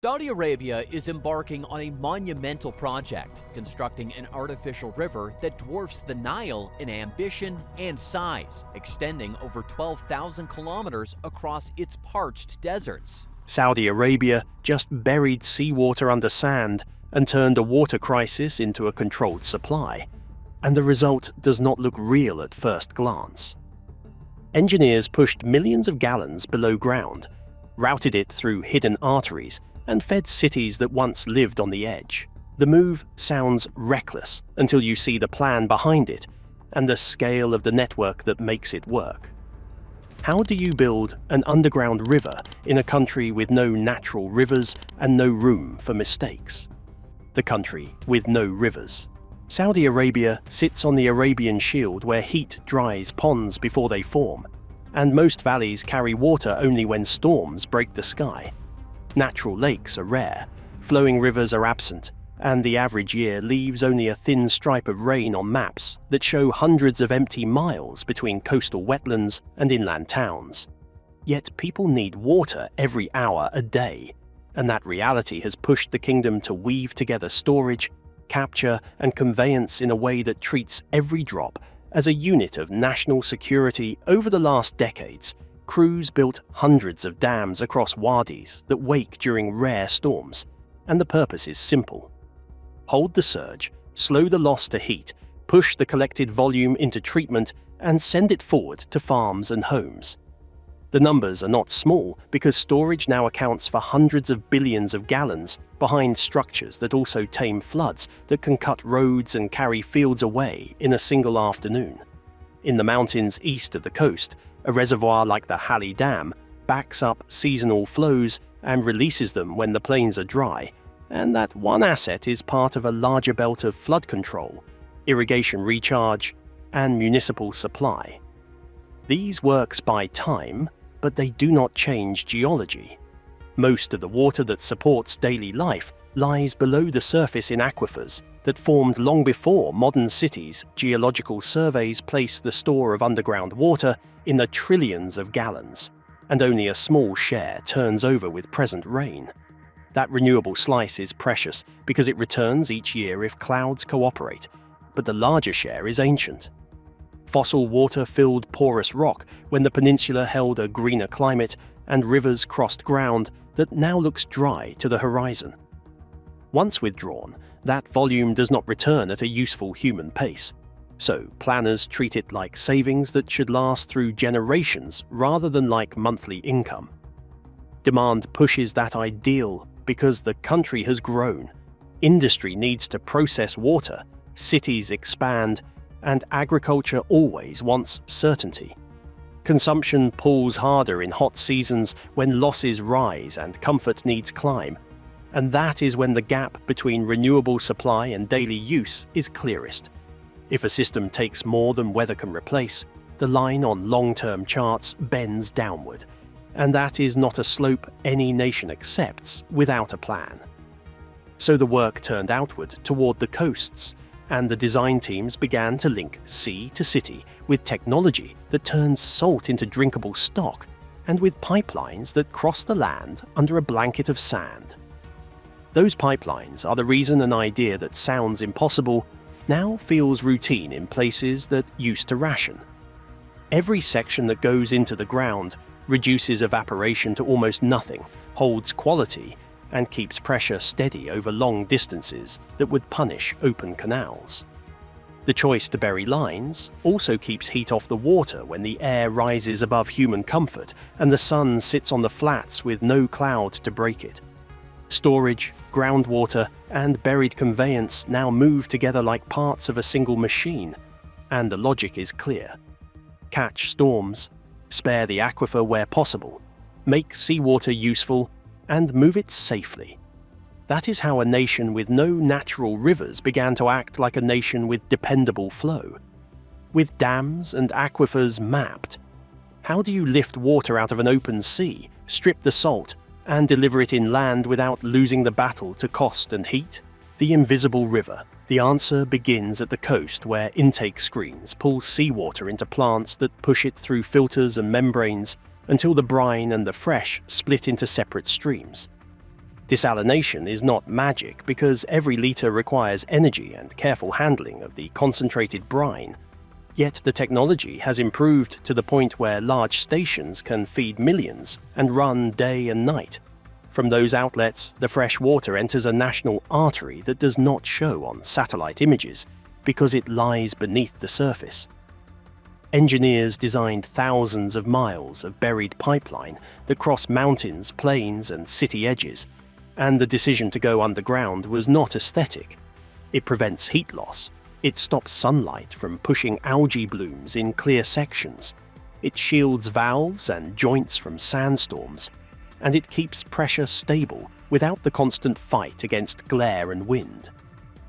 Saudi Arabia is embarking on a monumental project, constructing an artificial river that dwarfs the Nile in ambition and size, extending over 12,000 kilometers across its parched deserts. Saudi Arabia just buried seawater under sand and turned a water crisis into a controlled supply, and the result does not look real at first glance. Engineers pushed millions of gallons below ground, routed it through hidden arteries, and fed cities that once lived on the edge. The move sounds reckless until you see the plan behind it and the scale of the network that makes it work. How do you build an underground river in a country with no natural rivers and no room for mistakes? The country with no rivers. Saudi Arabia sits on the Arabian Shield where heat dries ponds before they form, and most valleys carry water only when storms break the sky. Natural lakes are rare, flowing rivers are absent, and the average year leaves only a thin stripe of rain on maps that show hundreds of empty miles between coastal wetlands and inland towns. Yet people need water every hour a day, and that reality has pushed the kingdom to weave together storage, capture, and conveyance in a way that treats every drop as a unit of national security. Over the last decades, crews built hundreds of dams across wadis that wake during rare storms, and the purpose is simple. Hold the surge, slow the loss to heat, push the collected volume into treatment, and send it forward to farms and homes. The numbers are not small because storage now accounts for hundreds of billions of gallons behind structures that also tame floods that can cut roads and carry fields away in a single afternoon. In the mountains east of the coast, a reservoir like the Hali Dam backs up seasonal flows and releases them when the plains are dry, and that one asset is part of a larger belt of flood control, irrigation recharge, and municipal supply. These works buy time, but they do not change geology. Most of the water that supports daily life lies below the surface in aquifers that formed long before modern cities. Geological surveys place the store of underground water in the trillions of gallons, and only a small share turns over with present rain. That renewable slice is precious because it returns each year if clouds cooperate, but the larger share is ancient. Fossil water filled porous rock when the peninsula held a greener climate, and rivers crossed ground that now looks dry to the horizon. Once withdrawn, that volume does not return at a useful human pace, so planners treat it like savings that should last through generations rather than like monthly income. Demand pushes that ideal because the country has grown. Industry needs to process water, cities expand, and agriculture always wants certainty. Consumption pulls harder in hot seasons when losses rise and comfort needs climb, and that is when the gap between renewable supply and daily use is clearest. If a system takes more than weather can replace, the line on long-term charts bends downward, and that is not a slope any nation accepts without a plan. So the work turned outward toward the coasts, and the design teams began to link sea to city with technology that turns salt into drinkable stock, and with pipelines that cross the land under a blanket of sand. Those pipelines are the reason an idea that sounds impossible now feels routine in places that used to ration. Every section that goes into the ground reduces evaporation to almost nothing, holds quality, and keeps pressure steady over long distances that would punish open canals. The choice to bury lines also keeps heat off the water when the air rises above human comfort and the sun sits on the flats with no cloud to break it. Storage, groundwater, and buried conveyance now move together like parts of a single machine, and the logic is clear. Catch storms, spare the aquifer where possible, make seawater useful, and move it safely. That is how a nation with no natural rivers began to act like a nation with dependable flow. With dams and aquifers mapped, how do you lift water out of an open sea, strip the salt, and deliver it inland without losing the battle to cost and heat? The invisible river. The answer begins at the coast where intake screens pull seawater into plants that push it through filters and membranes until the brine and the fresh split into separate streams. Desalination is not magic because every litre requires energy and careful handling of the concentrated brine. Yet the technology has improved to the point where large stations can feed millions and run day and night. From those outlets, the fresh water enters a national artery that does not show on satellite images because it lies beneath the surface. Engineers designed thousands of miles of buried pipeline that cross mountains, plains, and city edges, and the decision to go underground was not aesthetic. It prevents heat loss. It stops sunlight from pushing algae blooms in clear sections. It shields valves and joints from sandstorms. And it keeps pressure stable without the constant fight against glare and wind.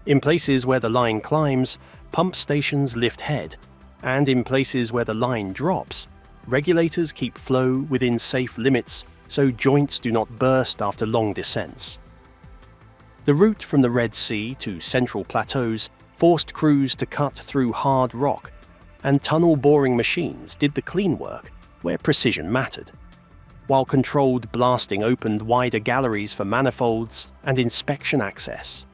In places where the line climbs, pump stations lift head, and in places where the line drops, regulators keep flow within safe limits so joints do not burst after long descents. The route from the Red Sea to central plateaus forced crews to cut through hard rock, and tunnel boring machines did the clean work where precision mattered, while controlled blasting opened wider galleries for manifolds and inspection access.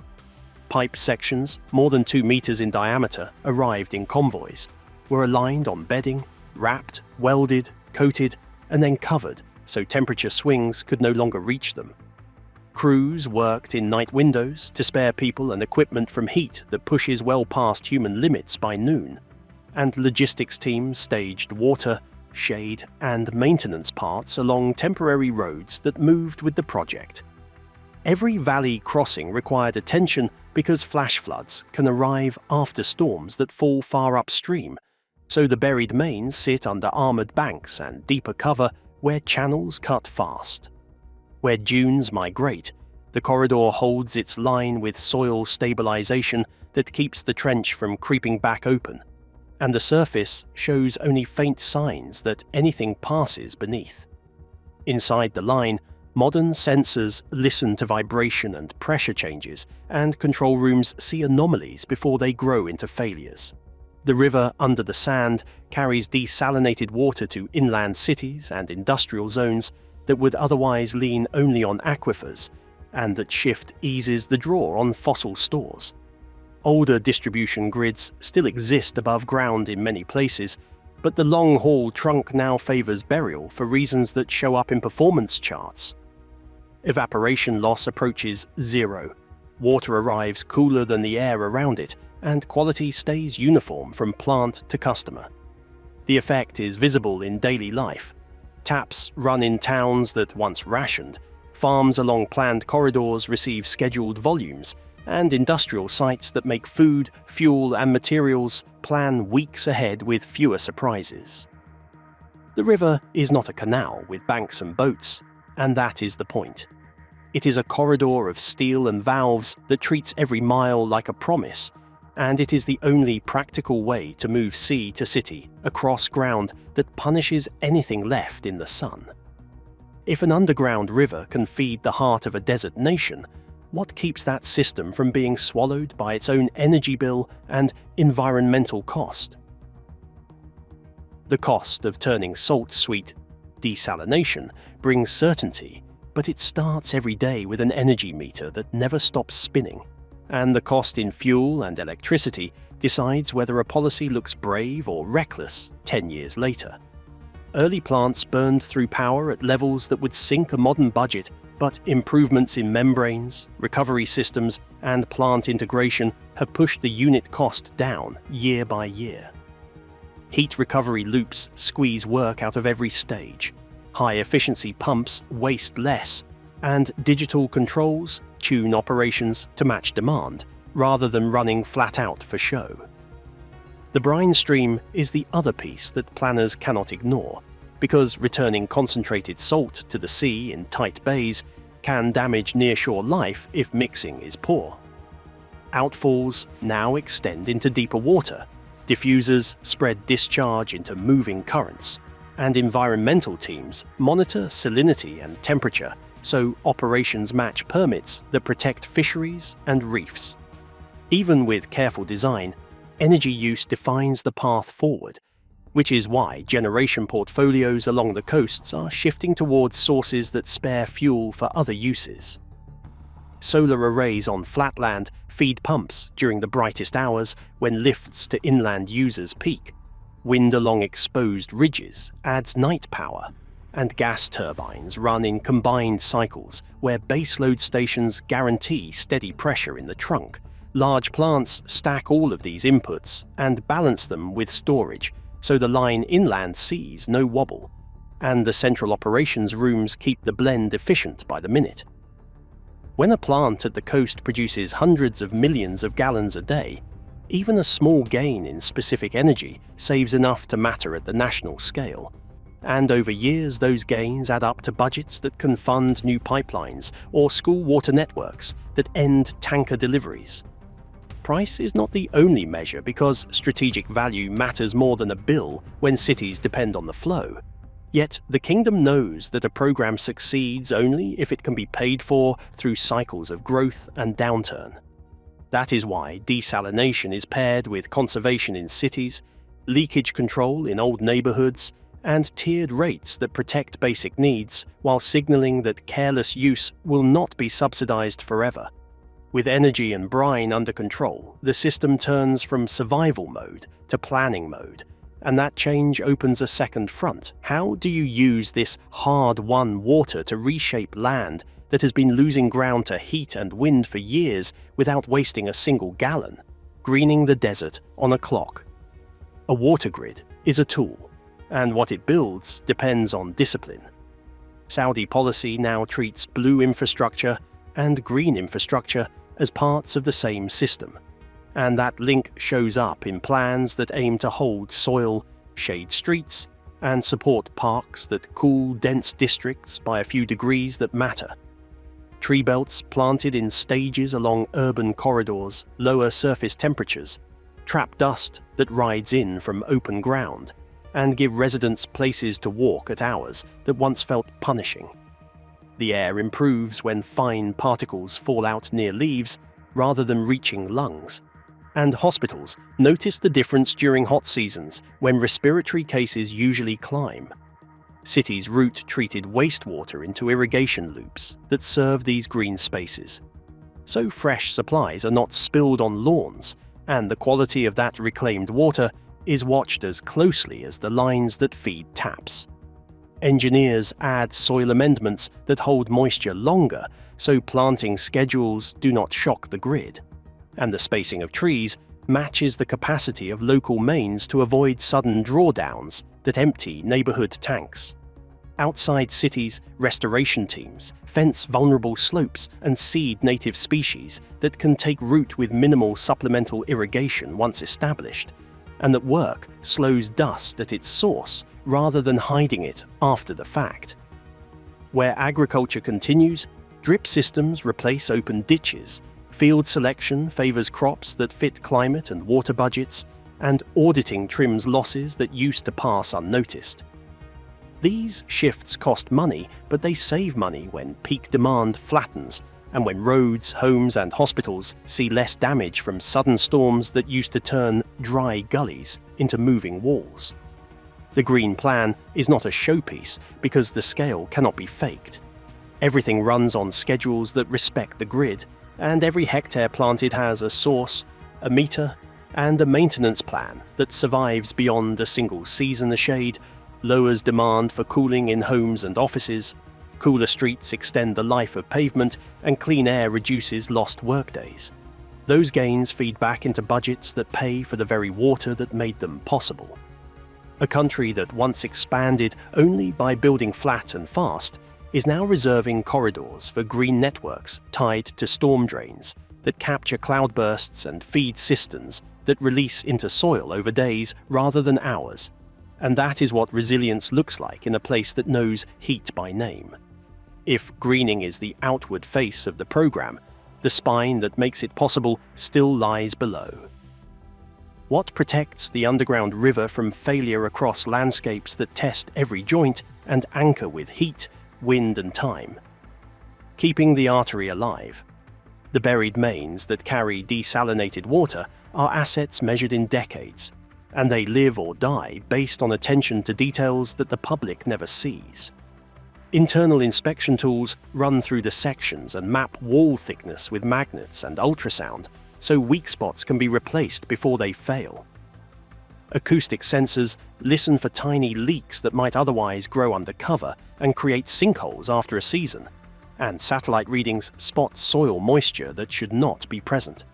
Pipe sections, more than 2 meters in diameter, arrived in convoys, were aligned on bedding, wrapped, welded, coated, and then covered so temperature swings could no longer reach them. Crews worked in night windows to spare people and equipment from heat that pushes well past human limits by noon, and logistics teams staged water, shade, and maintenance parts along temporary roads that moved with the project. Every valley crossing required attention because flash floods can arrive after storms that fall far upstream, so the buried mains sit under armoured banks and deeper cover where channels cut fast. Where dunes migrate, the corridor holds its line with soil stabilisation that keeps the trench from creeping back open, and the surface shows only faint signs that anything passes beneath. Inside the line, modern sensors listen to vibration and pressure changes, and control rooms see anomalies before they grow into failures. The river under the sand carries desalinated water to inland cities and industrial zones that would otherwise lean only on aquifers, and that shift eases the draw on fossil stores. Older distribution grids still exist above ground in many places, but the long-haul trunk now favours burial for reasons that show up in performance charts. Evaporation loss approaches zero, water arrives cooler than the air around it, and quality stays uniform from plant to customer. The effect is visible in daily life. Taps run in towns that once rationed, farms along planned corridors receive scheduled volumes, and industrial sites that make food, fuel, and materials plan weeks ahead with fewer surprises. The river is not a canal with banks and boats, and that is the point. It is a corridor of steel and valves that treats every mile like a promise, and it is the only practical way to move sea to city across ground that punishes anything left in the sun. If an underground river can feed the heart of a desert nation, what keeps that system from being swallowed by its own energy bill and environmental cost? The cost of turning salt sweet desalination brings certainty, but it starts every day with an energy meter that never stops spinning, and the cost in fuel and electricity decides whether a policy looks brave or reckless 10 years later. Early plants burned through power at levels that would sink a modern budget, but improvements in membranes, recovery systems, and plant integration have pushed the unit cost down year by year. Heat recovery loops squeeze work out of every stage. High-efficiency pumps waste less, and digital controls tune operations to match demand, rather than running flat out for show. The brine stream is the other piece that planners cannot ignore, because returning concentrated salt to the sea in tight bays can damage nearshore life if mixing is poor. Outfalls now extend into deeper water, diffusers spread discharge into moving currents, and environmental teams monitor salinity and temperature so operations match permits that protect fisheries and reefs. Even with careful design, energy use defines the path forward, which is why generation portfolios along the coasts are shifting towards sources that spare fuel for other uses. solar arrays on flatland feed pumps during the brightest hours when lifts to inland users peak. Wind along exposed ridges adds night power, and gas turbines run in combined cycles where baseload stations guarantee steady pressure in the trunk. Large plants stack all of these inputs and balance them with storage, so the line inland sees no wobble, and the central operations rooms keep the blend efficient by the minute. When a plant at the coast produces hundreds of millions of gallons a day, even a small gain in specific energy saves enough to matter at the national scale. And over years, those gains add up to budgets that can fund new pipelines or school water networks that end tanker deliveries. Price is not the only measure because strategic value matters more than a bill when cities depend on the flow. Yet the kingdom knows that a program succeeds only if it can be paid for through cycles of growth and downturn. That is why desalination is paired with conservation in cities, leakage control in old neighborhoods, and tiered rates that protect basic needs while signaling that careless use will not be subsidized forever. With energy and brine under control, the system turns from survival mode to planning mode, and that change opens a second front. How do you use this hard-won water to reshape land that has been losing ground to heat and wind for years without wasting a single gallon? Greening the desert on a clock. A water grid is a tool, and what it builds depends on discipline. Saudi policy now treats blue infrastructure and green infrastructure as parts of the same system, and that link shows up in plans that aim to hold soil, shade streets, and support parks that cool dense districts by a few degrees that matter. Tree belts planted in stages along urban corridors lower surface temperatures, trap dust that rides in from open ground, and give residents places to walk at hours that once felt punishing. The air improves when fine particles fall out near leaves rather than reaching lungs. And hospitals notice the difference during hot seasons when respiratory cases usually climb. Cities route treated wastewater into irrigation loops that serve these green spaces. So fresh supplies are not spilled on lawns, and the quality of that reclaimed water is watched as closely as the lines that feed taps. Engineers add soil amendments that hold moisture longer so planting schedules do not shock the grid, and the spacing of trees matches the capacity of local mains to avoid sudden drawdowns that empty neighborhood tanks. Outside cities, restoration teams fence vulnerable slopes and seed native species that can take root with minimal supplemental irrigation once established, and that work slows dust at its source rather than hiding it after the fact. Where agriculture continues, drip systems replace open ditches, field selection favors crops that fit climate and water budgets, and auditing trims losses that used to pass unnoticed. These shifts cost money, but they save money when peak demand flattens and when roads, homes, and hospitals see less damage from sudden storms that used to turn dry gullies into moving walls. The Green Plan is not a showpiece because the scale cannot be faked. Everything runs on schedules that respect the grid, and every hectare planted has a source, a meter, and a maintenance plan that survives beyond a single season. The shade lowers demand for cooling in homes and offices, cooler streets extend the life of pavement, and clean air reduces lost workdays. Those gains feed back into budgets that pay for the very water that made them possible. A country that once expanded only by building flat and fast is now reserving corridors for green networks tied to storm drains that capture cloudbursts and feed cisterns that release into soil over days rather than hours. And that is what resilience looks like in a place that knows heat by name. If greening is the outward face of the program, the spine that makes it possible still lies below. What protects the underground river from failure across landscapes that test every joint and anchor with heat, wind, and time? Keeping the artery alive. The buried mains that carry desalinated water are assets measured in decades, and they live or die based on attention to details that the public never sees. Internal inspection tools run through the sections and map wall thickness with magnets and ultrasound, so weak spots can be replaced before they fail. Acoustic sensors listen for tiny leaks that might otherwise grow under cover and create sinkholes after a season, and satellite readings spot soil moisture that should not be present.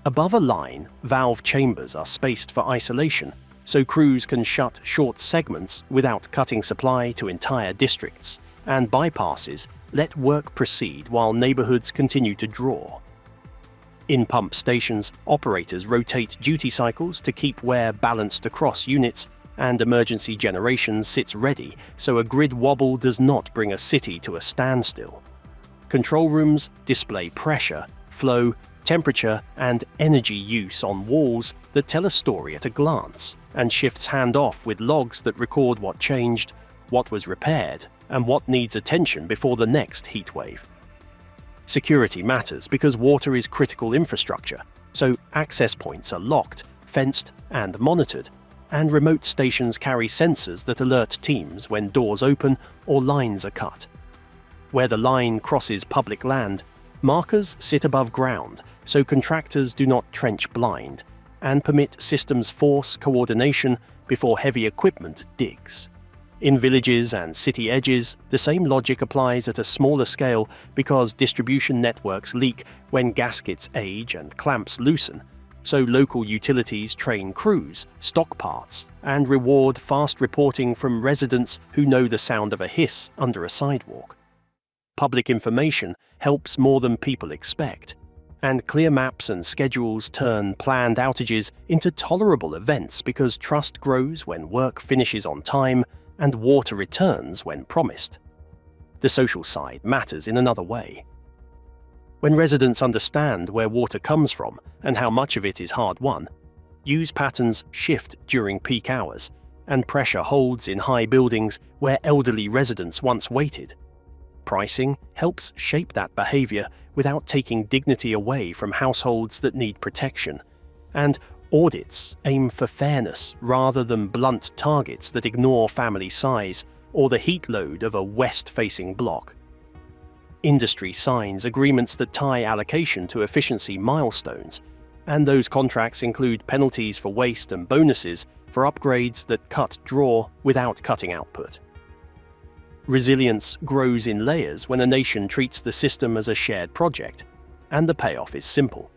Above a line, valve chambers are spaced for isolation, so crews can shut short segments without cutting supply to entire districts, and bypasses let work proceed while neighborhoods continue to draw. In pump stations, operators rotate duty cycles to keep wear balanced across units, and emergency generation sits ready so a grid wobble does not bring a city to a standstill. Control rooms display pressure, flow, temperature, and energy use on walls that tell a story at a glance, and shifts hand off with logs that record what changed, what was repaired, and what needs attention before the next heatwave. Security matters because water is critical infrastructure, so access points are locked, fenced, and monitored, and remote stations carry sensors that alert teams when doors open or lines are cut. Where the line crosses public land, markers sit above ground so contractors do not trench blind, and permit systems force coordination before heavy equipment digs. In villages and city edges, the same logic applies at a smaller scale because distribution networks leak when gaskets age and clamps loosen, so local utilities train crews, stock parts, and reward fast reporting from residents who know the sound of a hiss under a sidewalk. Public information helps more than people expect, and clear maps and schedules turn planned outages into tolerable events because trust grows when work finishes on time and water returns when promised. The social side matters in another way. When residents understand where water comes from and how much of it is hard-won, use patterns shift during peak hours, and pressure holds in high buildings where elderly residents once waited. Pricing helps shape that behavior without taking dignity away from households that need protection, and audits aim for fairness rather than blunt targets that ignore family size or the heat load of a west-facing block. Industry signs agreements that tie allocation to efficiency milestones, and those contracts include penalties for waste and bonuses for upgrades that cut draw without cutting output. Resilience grows in layers when a nation treats the system as a shared project, and the payoff is simple.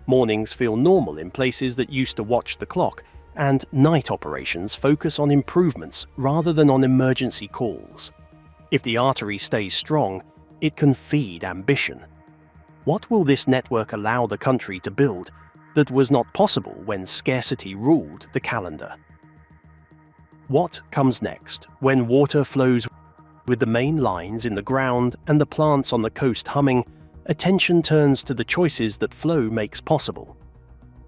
Mornings feel normal in places that used to watch the clock, and night operations focus on improvements rather than on emergency calls. If the artery stays strong, it can feed ambition. What will this network allow the country to build that was not possible when scarcity ruled the calendar? What comes next when water flows with the main lines in the ground and the plants on the coast humming? Attention turns to the choices that flow makes possible.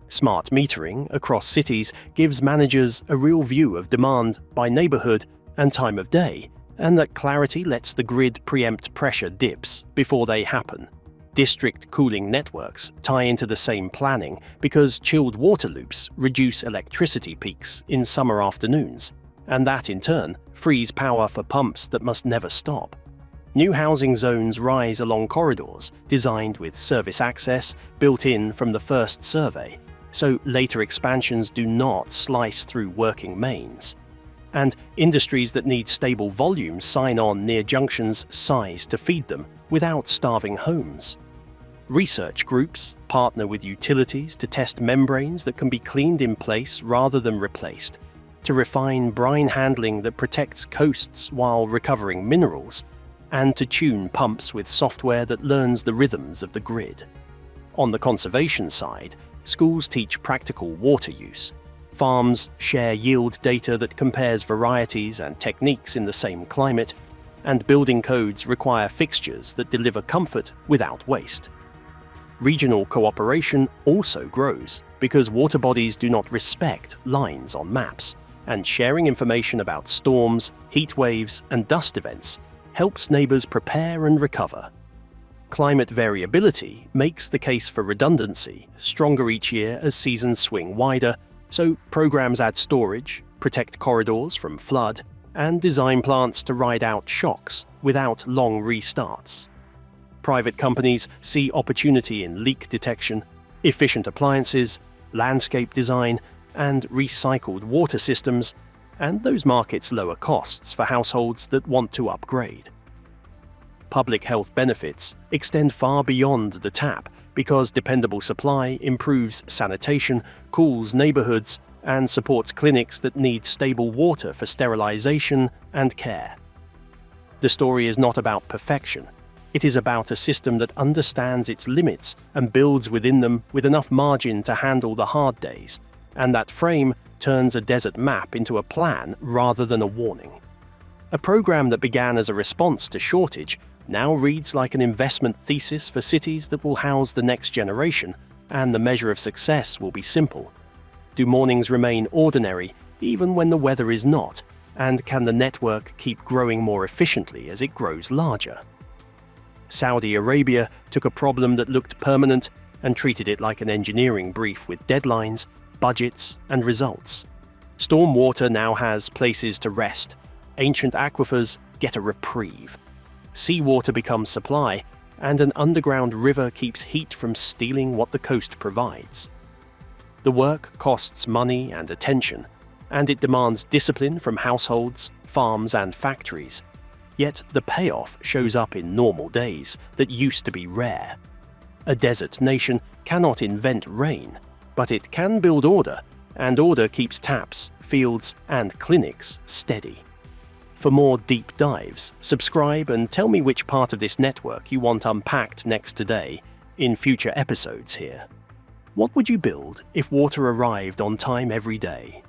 Smart metering across cities gives managers a real view of demand by neighborhood and time of day, and that clarity lets the grid preempt pressure dips before they happen. District cooling networks tie into the same planning because chilled water loops reduce electricity peaks in summer afternoons, and that in turn frees power for pumps that must never stop. New housing zones rise along corridors designed with service access built in from the first survey, so later expansions do not slice through working mains. And industries that need stable volumes sign on near junctions sized to feed them without starving homes. Research groups partner with utilities to test membranes that can be cleaned in place rather than replaced, to refine brine handling that protects coasts while recovering minerals, and to tune pumps with software that learns the rhythms of the grid. On the conservation side, schools teach practical water use. Farms share yield data that compares varieties and techniques in the same climate, and building codes require fixtures that deliver comfort without waste. Regional cooperation also grows because water bodies do not respect lines on maps, and sharing information about storms, heat waves, and dust events helps neighbors prepare and recover. Climate variability makes the case for redundancy stronger each year as seasons swing wider, so programs add storage, protect corridors from flood, and design plants to ride out shocks without long restarts. Private companies see opportunity in leak detection, efficient appliances, landscape design, and recycled water systems, and those markets lower costs for households that want to upgrade. Public health benefits extend far beyond the tap because dependable supply improves sanitation, cools neighborhoods, and supports clinics that need stable water for sterilization and care. The story is not about perfection. It is about a system that understands its limits and builds within them with enough margin to handle the hard days, and that frame turns a desert map into a plan rather than a warning. A program that began as a response to shortage now reads like an investment thesis for cities that will house the next generation, and the measure of success will be simple. Do mornings remain ordinary even when the weather is not, and can the network keep growing more efficiently as it grows larger? Saudi Arabia took a problem that looked permanent and treated it like an engineering brief with deadlines, budgets, and results. Stormwater now has places to rest. Ancient aquifers get a reprieve. Seawater becomes supply, and an underground river keeps heat from stealing what the coast provides. The work costs money and attention, and it demands discipline from households, farms, and factories. Yet the payoff shows up in normal days that used to be rare. A desert nation cannot invent rain, but it can build order, and order keeps taps, fields, and clinics steady. For more deep dives, subscribe and tell me which part of this network you want unpacked next today in future episodes here. What would you build if water arrived on time every day?